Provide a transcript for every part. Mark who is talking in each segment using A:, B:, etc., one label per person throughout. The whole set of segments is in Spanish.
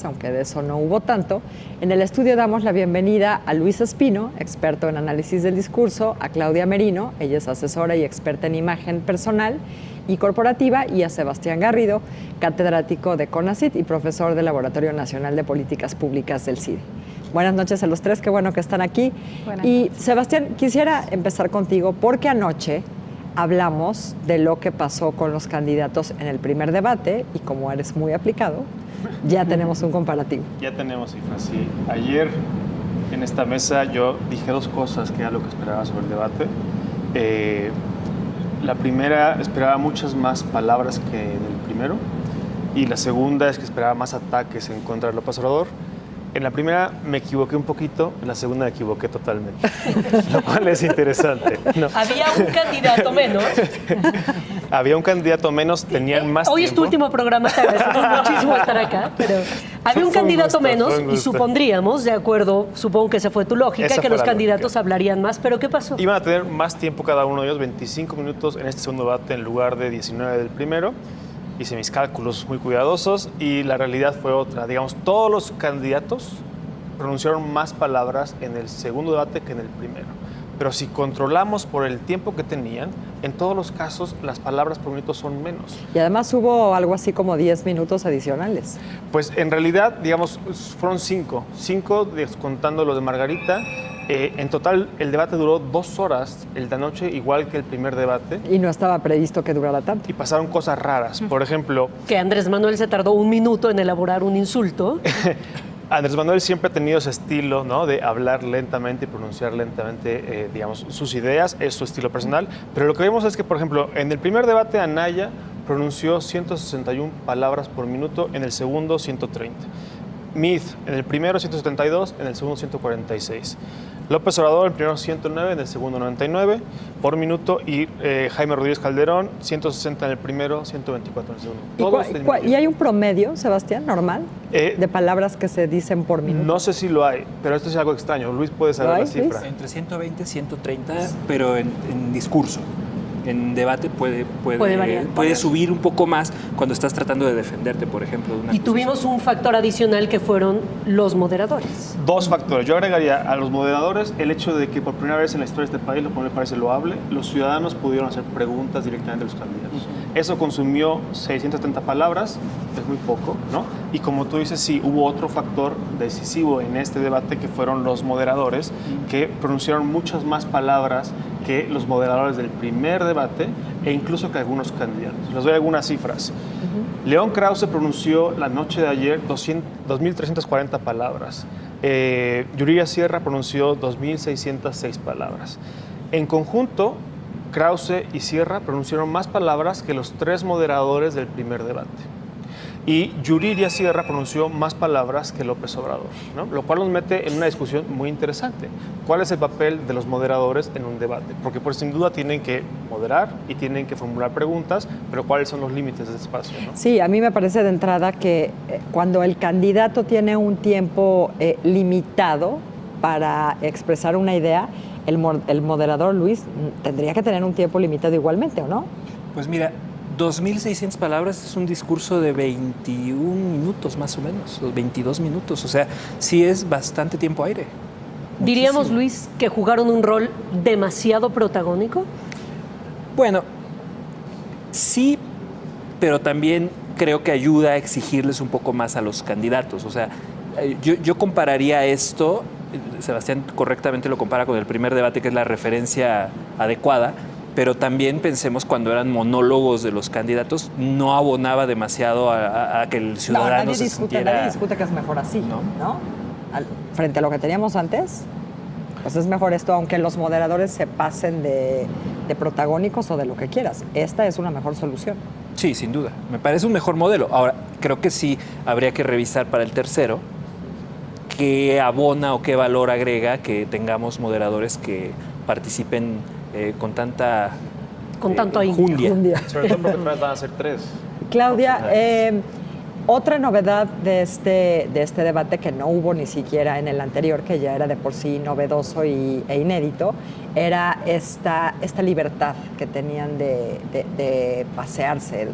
A: aunque de eso no hubo tanto. En el estudio damos la bienvenida a Luis Espino, experto en análisis del discurso, a Claudia Merino, ella es asesora y experta en imagen personal y corporativa, y a Sebastián Garrido, catedrático de CONACYT y profesor del Laboratorio Nacional de Políticas Públicas del CIDE. Buenas noches a los tres, qué bueno que están aquí. Y Sebastián, quisiera empezar contigo porque anoche hablamos de lo que pasó con los candidatos en el primer debate y como eres muy aplicado, ya tenemos un comparativo.
B: Ya tenemos cifras, sí. Ayer en esta mesa yo dije dos cosas que era lo que esperaba sobre el debate. La primera, esperaba muchas más palabras que en el primero. Y la segunda es que esperaba más ataques en contra del López Obrador. En la primera me equivoqué un poquito, en la segunda me equivoqué totalmente, lo cual es interesante. No.
C: Había un candidato menos.
B: Había un candidato menos, tenían más
C: Hoy
B: tiempo.
C: es tu último programa, te agradecemos muchísimo estar acá, pero había un candidato menos y supondríamos, de acuerdo, supongo que esa fue tu lógica, que los candidatos hablarían más, pero ¿qué pasó?
B: Iban a tener más tiempo cada uno de ellos, 25 minutos en este segundo debate en lugar de 19 del primero. Hice mis cálculos muy cuidadosos y la realidad fue otra. Digamos, todos los candidatos pronunciaron más palabras en el segundo debate que en el primero. Pero si controlamos por el tiempo que tenían, en todos los casos las palabras por minuto son menos.
A: Y además hubo algo así como 10 minutos adicionales.
B: Pues en realidad, digamos, fueron 5 descontando los de Margarita. En total, el debate duró 2 horas el de anoche, igual que el primer debate.
A: Y no estaba previsto que durara tanto.
B: Y pasaron cosas raras. Por ejemplo...
C: Que Andrés Manuel se tardó 1 minuto en elaborar un insulto.
B: Andrés Manuel siempre ha tenido ese estilo, ¿no?, de hablar lentamente y pronunciar lentamente, digamos, sus ideas. Es su estilo personal. Pero lo que vemos es que, por ejemplo, en el primer debate Anaya pronunció 161 palabras por minuto, en el segundo 130. Meade en el primero 172, en el segundo 146. López Obrador en el primero 109, en el segundo 99 por minuto, y Jaime Rodríguez Calderón 160 en el primero, 124 en el segundo.
A: ¿Y hay un promedio, Sebastián, normal, de palabras que se dicen por minuto?
B: No sé si lo hay, pero esto es algo extraño. Luis puede saber la cifra.
D: Entre 120 y 130, pero en discurso. En debate puede subir un poco más cuando estás tratando de defenderte, por ejemplo. De una
C: y tuvimos un factor adicional que fueron los moderadores.
B: 2 factores. Yo agregaría a los moderadores el hecho de que por primera vez en la historia de este país, lo cual me parece loable, los ciudadanos pudieron hacer preguntas directamente a los candidatos. Eso consumió 670 palabras, es muy poco, ¿no? Y como tú dices, sí, hubo otro factor decisivo en este debate que fueron los moderadores, que pronunciaron muchas más palabras que los moderadores del primer debate e incluso que algunos candidatos. Les doy algunas cifras. León Krause pronunció la noche de ayer 2.340 palabras. Yuriria Sierra pronunció 2.606 palabras. En conjunto, Krause y Sierra pronunciaron más palabras que los 3 moderadores del primer debate. Y Yuriria Sierra pronunció más palabras que López Obrador, ¿no? Lo cual nos mete en una discusión muy interesante. ¿Cuál es el papel de los moderadores en un debate? Porque pues sin duda tienen que moderar y tienen que formular preguntas, pero ¿cuáles son los límites de ese espacio, ¿no?
A: Sí, a mí me parece de entrada que cuando el candidato tiene un tiempo limitado para expresar una idea, el moderador, Luis, tendría que tener un tiempo limitado igualmente, ¿o no?
D: Pues mira, 2.600 palabras es un discurso de 21 minutos más o menos, 22 minutos. O sea, sí es bastante tiempo aire.
C: ¿Diríamos,
D: Muchísimo.
C: Luis, que jugaron un rol demasiado protagónico?
D: Bueno, sí, pero también creo que ayuda a exigirles un poco más a los candidatos. O sea, yo compararía esto, Sebastián correctamente lo compara con el primer debate, que es la referencia adecuada, pero también pensemos cuando eran monólogos de los candidatos, no abonaba demasiado a que el ciudadano se sintiera...
A: Nadie discute que es mejor así, ¿no? Frente a lo que teníamos antes, pues es mejor esto, aunque los moderadores se pasen de protagónicos o de lo que quieras. Esta es una mejor solución.
D: Sí, sin duda. Me parece un mejor modelo. Ahora, creo que sí habría que revisar para el tercero qué abona o qué valor agrega que tengamos moderadores que participen con tanta
C: con tanto
D: enjundia.
B: Sobre todo porque van a ser 3.
A: Claudia, Otra novedad de este debate que no hubo ni siquiera en el anterior, que ya era de por sí novedoso e inédito, era esta libertad que tenían de pasearse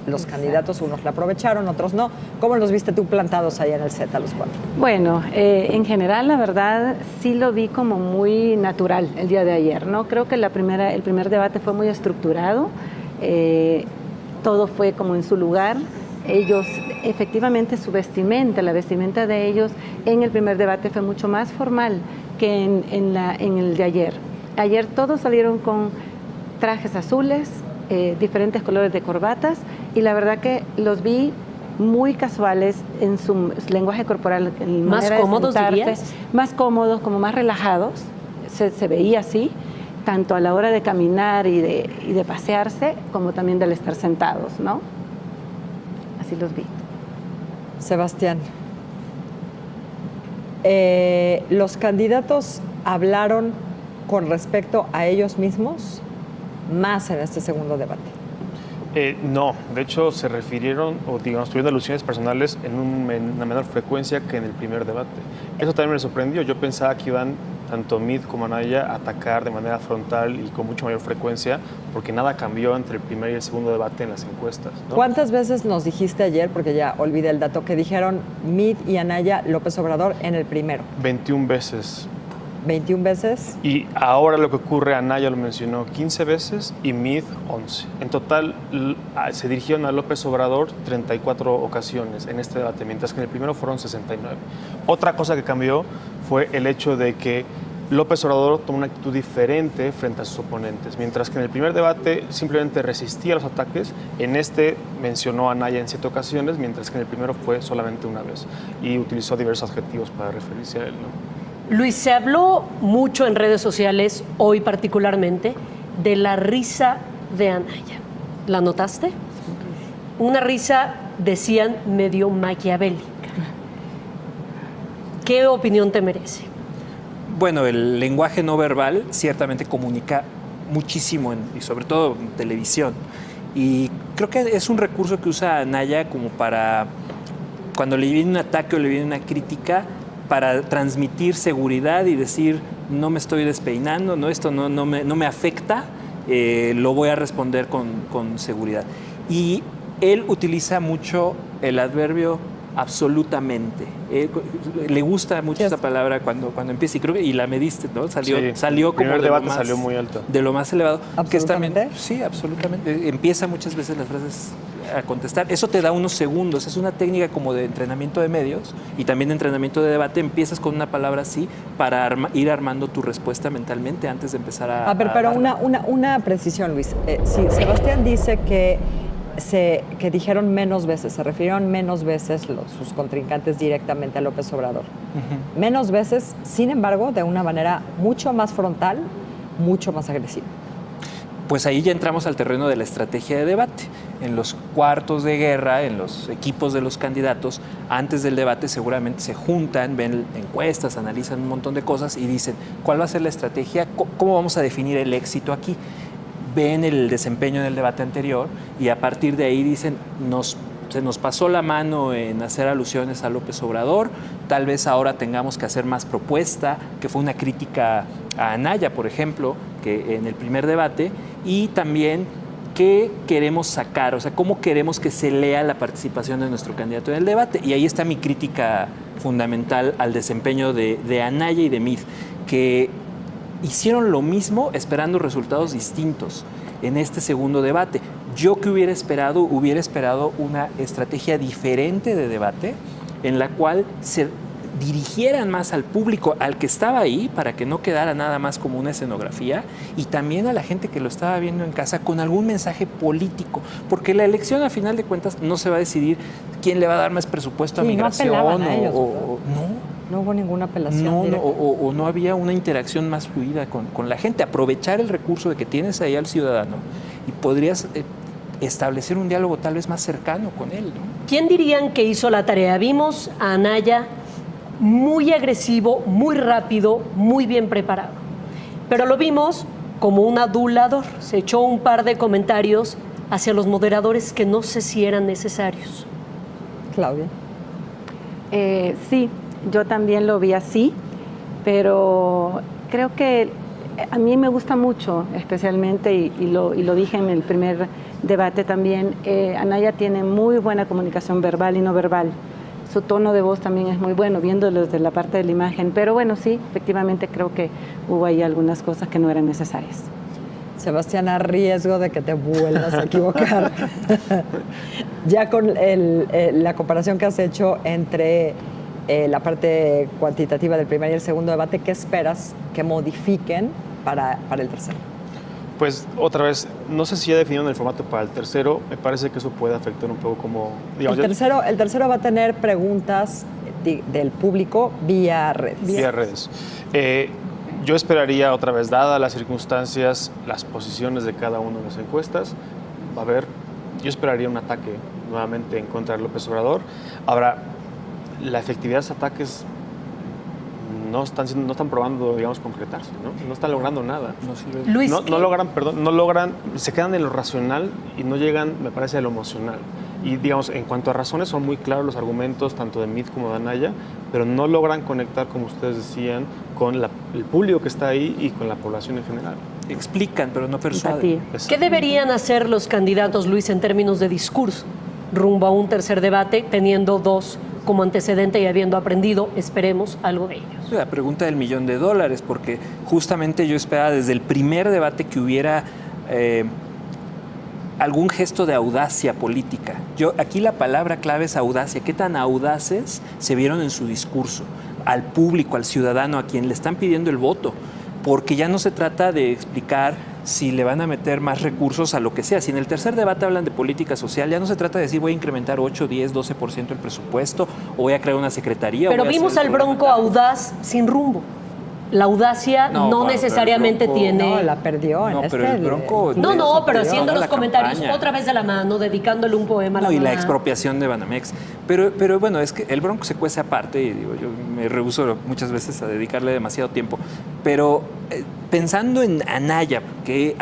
A: los candidatos. Unos la aprovecharon, otros no. ¿Cómo los viste tú plantados ahí en el set a los cuatro?
E: Bueno, en general, la verdad, sí lo vi como muy natural el día de ayer, ¿no? Creo que el primer debate fue muy estructurado, todo fue como en su lugar. Ellos, efectivamente, la vestimenta de ellos en el primer debate fue mucho más formal que en el de ayer. Ayer todos salieron con trajes azules, diferentes colores de corbatas, y la verdad que los vi muy casuales en su lenguaje corporal. En
C: ¿Más cómodos, dirías?
E: Más cómodos, como más relajados, se veía así, tanto a la hora de caminar y de pasearse, como también del estar sentados, ¿no? Así los vi.
A: Sebastián, ¿los candidatos hablaron con respecto a ellos mismos más en este segundo debate?
B: No, de hecho se refirieron, o digamos, tuvieron alusiones personales en una menor frecuencia que en el primer debate. Eso también me sorprendió. Yo pensaba que iban tanto Meade como Anaya a atacar de manera frontal y con mucha mayor frecuencia, porque nada cambió entre el primer y el segundo debate en las encuestas, ¿no?
A: ¿Cuántas veces nos dijiste ayer, porque ya olvidé el dato, que dijeron Meade y Anaya López Obrador en el primero?
B: 21 veces.
A: 21 veces.
B: Y ahora lo que ocurre, Anaya lo mencionó 15 veces y Meade 11. En total se dirigieron a López Obrador 34 ocasiones en este debate, mientras que en el primero fueron 69. Otra cosa que cambió fue el hecho de que López Obrador tomó una actitud diferente frente a sus oponentes. Mientras que en el primer debate simplemente resistía los ataques, en este mencionó a Anaya en 7 ocasiones, mientras que en el primero fue solamente una vez. Y utilizó diversos adjetivos para referirse a él, ¿no?
C: Luis, se habló mucho en redes sociales, hoy particularmente, de la risa de Anaya. ¿La notaste? Una risa, decían, medio maquiavélica. ¿Qué opinión te merece?
D: Bueno, el lenguaje no verbal ciertamente comunica muchísimo, y sobre todo en televisión. Y creo que es un recurso que usa Anaya como para, cuando le viene un ataque o le viene una crítica, para transmitir seguridad y decir, no me estoy despeinando, no, esto no me afecta, lo voy a responder con seguridad. Y él utiliza mucho el adverbio absolutamente. Le gusta mucho esa palabra cuando empieza, y creo que y la mediste, ¿no? Salió como
B: el primer debate
D: más,
B: salió muy alto.
D: De lo más elevado. Que es también,
A: ¿Absolutamente?
D: sí, absolutamente. Empieza muchas veces las frases a contestar. Eso te da unos segundos. Es una técnica como de entrenamiento de medios y también de entrenamiento de debate. Empiezas con una palabra así para ir armando tu respuesta mentalmente antes de empezar a...
A: A ver, pero una precisión, Luis. Si Sebastián dice que dijeron menos veces, se refirieron menos veces sus contrincantes directamente a López Obrador. Menos veces, sin embargo, de una manera mucho más frontal, mucho más agresiva.
D: Pues ahí ya entramos al terreno de la estrategia de debate. En los cuartos de guerra, en los equipos de los candidatos, antes del debate seguramente se juntan, ven encuestas, analizan un montón de cosas y dicen, ¿cuál va a ser la estrategia? ¿Cómo vamos a definir el éxito aquí? Ven el desempeño del debate anterior y a partir de ahí dicen, se nos pasó la mano en hacer alusiones a López Obrador, tal vez ahora tengamos que hacer más propuesta, que fue una crítica a Anaya, por ejemplo, que en el primer debate, y también qué queremos sacar, o sea, cómo queremos que se lea la participación de nuestro candidato en el debate. Y ahí está mi crítica fundamental al desempeño de Anaya y de Meade, que hicieron lo mismo esperando resultados distintos en este segundo debate. Yo que hubiera esperado una estrategia diferente de debate en la cual se dirigieran más al público, al que estaba ahí, para que no quedara nada más como una escenografía, y también a la gente que lo estaba viendo en casa con algún mensaje político, porque la elección a final de cuentas no se va a decidir quién le va a dar más presupuesto a migración
A: no apelaban a ellos,
D: no
A: hubo ninguna apelación
D: o no había una interacción más fluida con la gente. Aprovechar el recurso de que tienes ahí al ciudadano y podrías establecer un diálogo tal vez más cercano con él, ¿no?
C: ¿Quién dirían que hizo la tarea? Vimos a Anaya muy agresivo, muy rápido, muy bien preparado. Pero lo vimos como un adulador. Se echó un par de comentarios hacia los moderadores que no sé si eran necesarios.
A: Claudia.
E: Sí, yo también lo vi así, pero creo que a mí me gusta mucho, especialmente, y lo dije en el primer debate también, Anaya tiene muy buena comunicación verbal y no verbal. Su tono de voz también es muy bueno, viéndolo desde la parte de la imagen. Pero bueno, sí, efectivamente creo que hubo ahí algunas cosas que no eran necesarias.
A: Sebastián, a riesgo de que te vuelvas a equivocar, ya con la comparación que has hecho entre la parte cuantitativa del primer y el segundo debate, ¿qué esperas que modifiquen para el tercero?
B: Pues otra vez, no sé si ya definieron el formato para el tercero, me parece que eso puede afectar un poco como... Digamos,
A: El tercero va a tener preguntas del público vía redes.
B: Vía redes. Yo esperaría otra vez, dadas las circunstancias, las posiciones de cada una de las encuestas, yo esperaría un ataque nuevamente en contra de López Obrador. Ahora, la efectividad de esos ataques no están probando, digamos, concretarse, ¿no? No están logrando nada.
C: Luis,
B: No logran, se quedan en lo racional y no llegan, me parece, a lo emocional. Y, digamos, en cuanto a razones, son muy claros los argumentos, tanto de Meade como de Anaya, pero no logran conectar, como ustedes decían, con el público que está ahí y con la población en general.
D: Explican, pero no persuaden.
C: ¿qué deberían hacer los candidatos, Luis, en términos de discurso, rumbo a un tercer debate, teniendo dos como antecedente y habiendo aprendido, esperemos, algo de ellos?
D: La pregunta del $1,000,000, porque justamente yo esperaba desde el primer debate que hubiera algún gesto de audacia política. Aquí la palabra clave es audacia. ¿Qué tan audaces se vieron en su discurso? Al público, al ciudadano, a quien le están pidiendo el voto. Porque ya no se trata de explicar si le van a meter más recursos a lo que sea. Si en el tercer debate hablan de política social, ya no se trata de decir voy a incrementar 8, 10, 12% el presupuesto o voy a crear una secretaría.
C: Pero vimos al Bronco audaz sin rumbo. La audacia no necesariamente tiene...
A: No, la perdió.
D: No, pero el Bronco...
C: pero haciendo los
D: la
C: comentarios
D: campaña.
C: otra vez de la mano, dedicándole un poema a la
D: No, y la
C: mamá.
D: expropiación de Banamex. Pero bueno, es que el Bronco se cuece aparte y digo, yo me rehúso muchas veces a dedicarle demasiado tiempo. Pero pensando en Anaya, que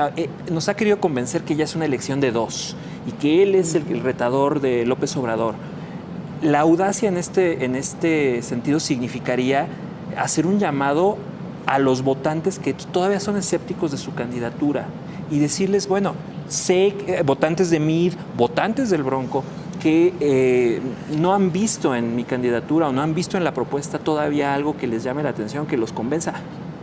D: nos ha querido convencer que ya es una elección de dos y que él es el retador de López Obrador, la audacia en este sentido significaría hacer un llamado a los votantes que todavía son escépticos de su candidatura y decirles, bueno, votantes de Meade, votantes del Bronco, que no han visto en mi candidatura o no han visto en la propuesta todavía algo que les llame la atención, que los convenza.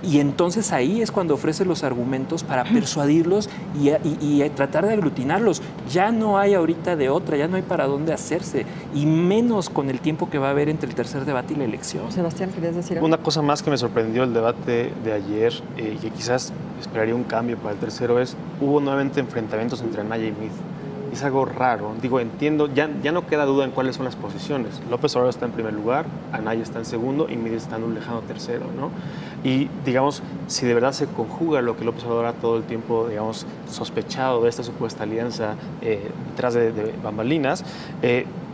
D: Y entonces ahí es cuando ofrece los argumentos para persuadirlos y tratar de aglutinarlos. Ya no hay ahorita de otra, ya no hay para dónde hacerse, y menos con el tiempo que va a haber entre el tercer debate y la elección.
A: Sebastián, ¿querías decir algo?
B: Una cosa más que me sorprendió el debate de ayer, y que quizás esperaría un cambio para el tercero, hubo nuevamente enfrentamientos entre Anaya y Meade. Es algo raro. Digo, entiendo, ya no queda duda en cuáles son las posiciones. López Obrador está en primer lugar, Anaya está en segundo y Meade está en un lejano tercero, ¿no? Y, digamos, si de verdad se conjuga lo que López Obrador ha todo el tiempo, digamos, sospechado de esta supuesta alianza detrás de bambalinas,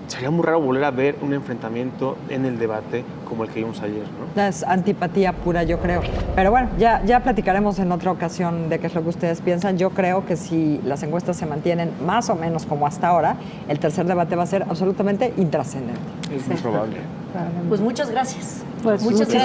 B: sería muy raro volver a ver un enfrentamiento en el debate como el que vimos ayer, ¿no?
A: Es antipatía pura, yo creo. Pero bueno, ya platicaremos en otra ocasión de qué es lo que ustedes piensan. Yo creo que si las encuestas se mantienen más o menos como hasta ahora, el tercer debate va a ser absolutamente intrascendente.
D: Es muy probable.
C: Pues muchas gracias.
E: Pues
C: Muchas gracias.